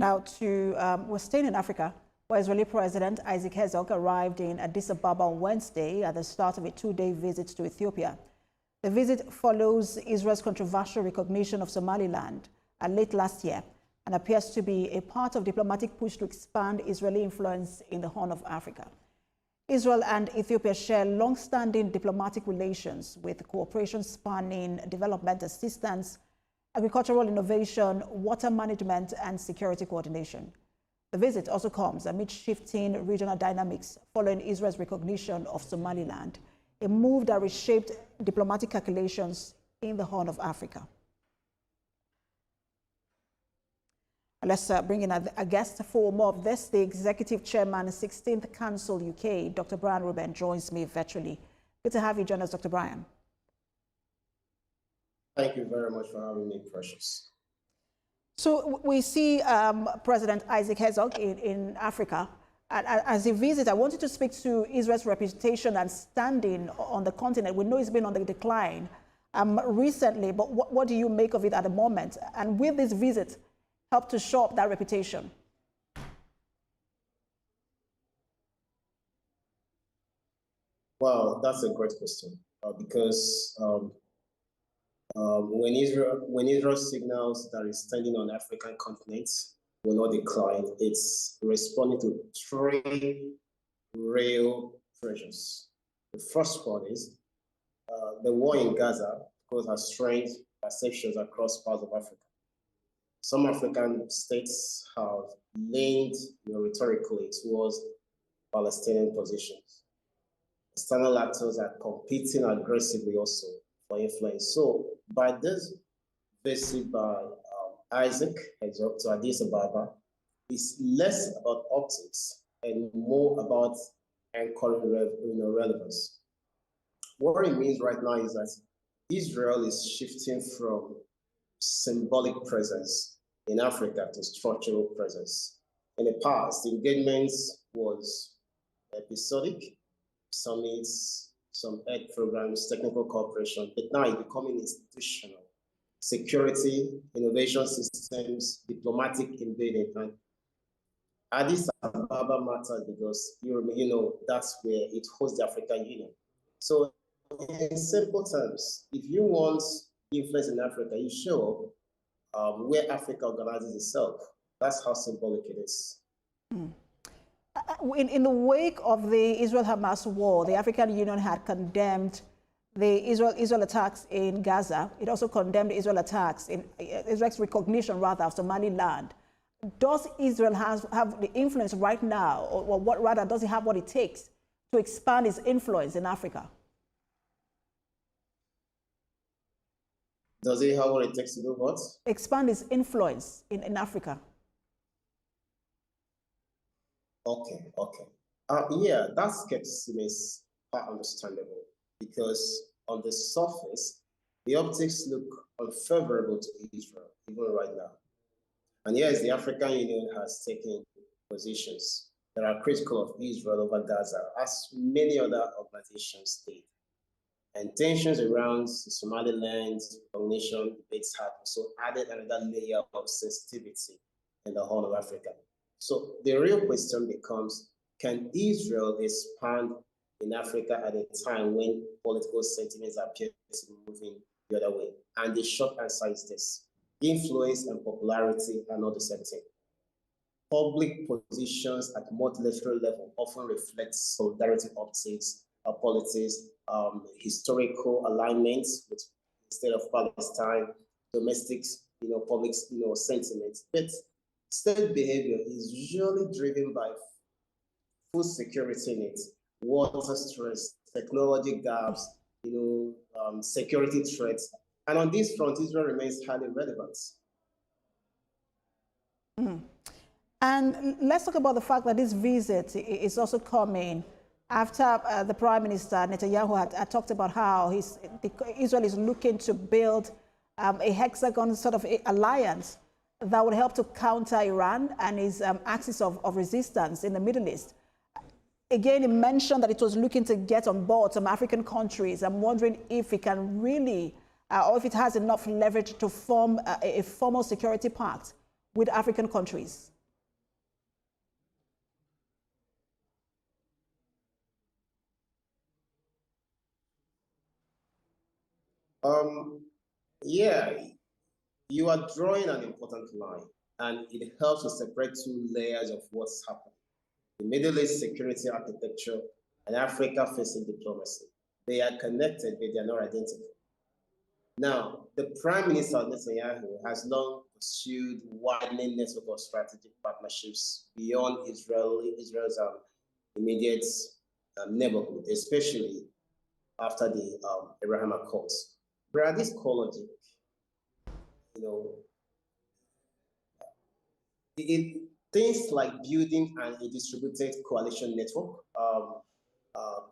Now we're staying in Africa, where Israeli President Isaac Herzog arrived in Addis Ababa on Wednesday at the start of a two-day visit to Ethiopia. The visit follows Israel's controversial recognition of Somaliland late last year and appears to be a part of diplomatic push to expand Israeli influence in the Horn of Africa. Israel and Ethiopia share long-standing diplomatic relations with cooperation spanning development assistance, agricultural innovation, water management, and security coordination. The visit also comes amid shifting regional dynamics following Israel's recognition of Somaliland, a move that reshaped diplomatic calculations in the Horn of Africa. Let's bring in a guest for more of this. The Executive Chairman, 16th Council UK, Dr. Brian Ruben, joins me virtually. Good to have you join us, Dr. Brian. Thank you very much for having me, Precious. So we see President Isaac Herzog in Africa. As a visit, I wanted to speak to Israel's reputation and standing on the continent. We know it's been on the decline recently, but what do you make of it at the moment? And will this visit help to shore up that reputation? Well, that's a great question because when Israel signals that it's standing on the African continent will not decline, it's responding to three real pressures. The first one is the war in Gaza, because has strained perceptions across parts of Africa. Some African states have leaned rhetorically towards Palestinian positions. External actors are competing aggressively also for influence. So by this visit by Isaac Herzog to Addis Ababa, it's less about optics and more about anchoring relevance. What it means right now is that Israel is shifting from symbolic presence in Africa to structural presence. In the past, engagements was episodic, summits, some aid programs, technical cooperation, but now it's becoming institutional. Security, innovation systems, diplomatic embedding. And Addis Ababa matters because you know that's where it hosts the African Union. So in simple terms, if you want influence in Africa, you show where Africa organizes itself. That's how symbolic it is. In the wake of the Israel-Hamas war, the African Union had condemned the Israel attacks in Gaza. It also condemned Israel attacks in Israel's recognition, rather, of Somaliland. Does Israel have the influence right now, or what rather does it have what it takes to expand its influence in Africa? Does it have what it takes to do what? Expand its influence in Africa. Okay. Yeah, that skepticism is quite understandable because on the surface, the optics look unfavorable to Israel, even right now. And yes, the African Union has taken positions that are critical of Israel over Gaza, as many other organizations did. And tensions around Somaliland recognition debates have also added another layer of sensitivity in the Horn of Africa. So the real question becomes, can Israel expand in Africa at a time when political sentiments appear to be moving the other way? And the short answer is this: influence and popularity are not the same thing. Public positions at multilateral level often reflect solidarity optics, politics, historical alignments with the state of Palestine, domestic, public, sentiments. But state behavior is usually driven by food security needs, water stress, technology gaps, security threats. And on this front, Israel remains highly relevant. And let's talk about the fact that this visit is also coming after the Prime Minister Netanyahu had talked about how Israel is looking to build a hexagon sort of alliance that would help to counter Iran and his axis of resistance in the Middle East. Again, he mentioned that it was looking to get on board some African countries. I'm wondering if it can really, or if it has enough leverage to form a formal security pact with African countries? Yeah, you are drawing an important line, and it helps to separate two layers of what's happening. The Middle East security architecture and Africa-facing diplomacy. They are connected, but they are not identical. Now, the Prime Minister Netanyahu has long pursued widening network of strategic partnerships beyond Israel's immediate neighborhood, especially after the Abraham Accords. But this logic, you know, things like building a distributed coalition network,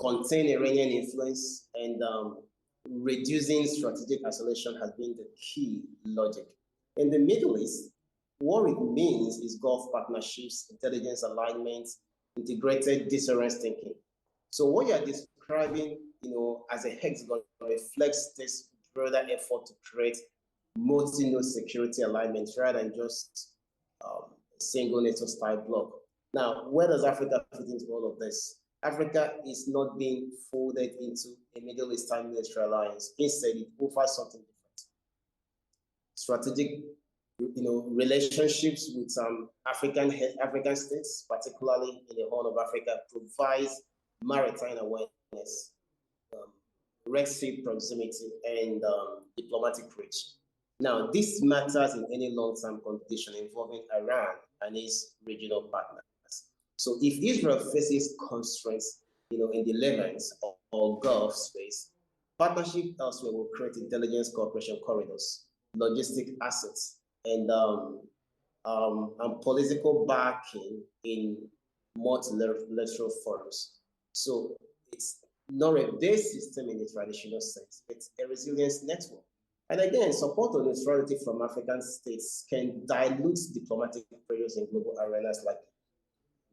contain Iranian influence, and reducing strategic isolation has been the key logic. In the Middle East, what it means is Gulf partnerships, intelligence alignment, integrated deterrence thinking. So what you're describing, as a hexagon reflects this broader effort to create multi-node security alignment rather than just single NATO style block. Now, where does Africa fit into all of this? Africa is not being folded into a Middle Eastern military alliance. Instead, it offers something different. Strategic, relationships with African states, particularly in the Horn of Africa, provides maritime awareness, Red Sea proximity, and diplomatic reach. Now, this matters in any long-term competition involving Iran and its regional partners. So if Israel faces constraints, in the Levant or Gulf space, partnership elsewhere will create intelligence cooperation corridors, logistic assets, and political backing in multilateral forums. So it's not a base system in the traditional sense, it's a resilience network. And again, support on neutrality from African states can dilute diplomatic pressures in global arenas like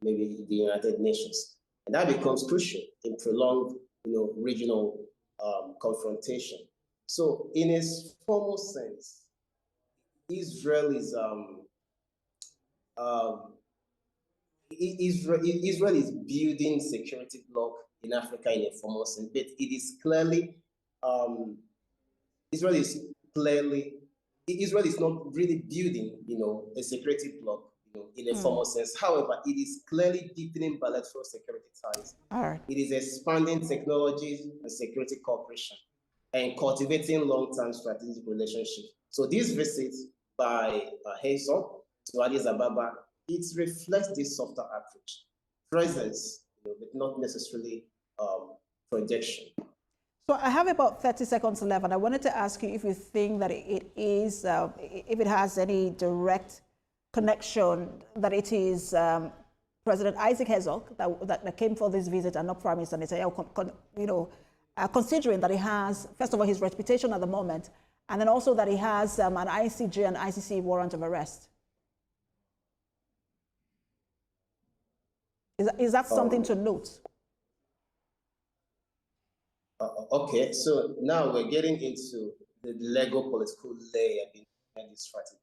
maybe the United Nations. And that becomes crucial in prolonged, regional confrontation. So in a formal sense, Israel is Israel is building security bloc in Africa in a formal sense, but it is clearly Israel is not really building, a security bloc, in a formal sense. However, it is clearly deepening bilateral security ties. All right. It is expanding technologies and security cooperation and cultivating long-term strategic relationships. So this visit by Herzog to Addis Ababa, it reflects this softer approach, presence, but not necessarily projection. So I have about 30 seconds left, and I wanted to ask you if you think that it is, if it has any direct connection, that it is President Isaac Herzog that came for this visit and not Prime Minister Netanyahu, considering that he has, first of all, his reputation at the moment, and then also that he has an ICJ and ICC warrant of arrest. Is that something to note? Okay, so now we're getting into the Lego political layer behind this strategy.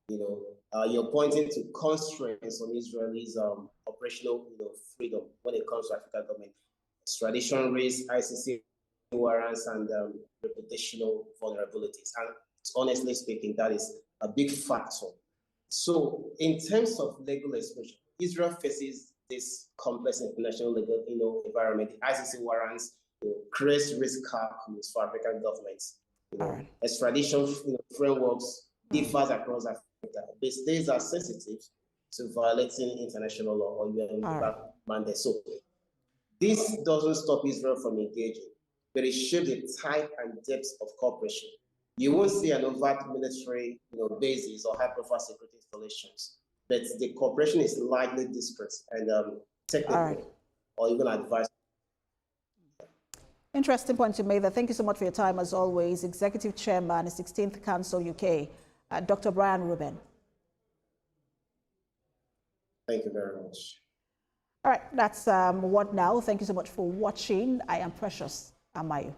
You're pointing to constraints on Israel's operational, freedom when it comes to African government, extradition risk, ICC warrants, and reputational vulnerabilities. And honestly speaking, that is a big factor. So, in terms of legal exposure, Israel faces this complex international legal, environment. The ICC warrants creates risk calculus for African governments. Right. Extradition frameworks differs across Africa. But states are sensitive to violating international law or UN mandate. So this doesn't stop Israel from engaging, but it shapes the type and depth of cooperation. You won't see an overt military bases or high-profile security installations, but the cooperation is likely disparate and technical or even advanced. Interesting point you made there. Thank you so much for your time, as always. Executive Chairman, 16th Council UK, Dr. Brian Reuben. Thank you very much. All right, that's What Now. Thank you so much for watching. I am Precious Amayu.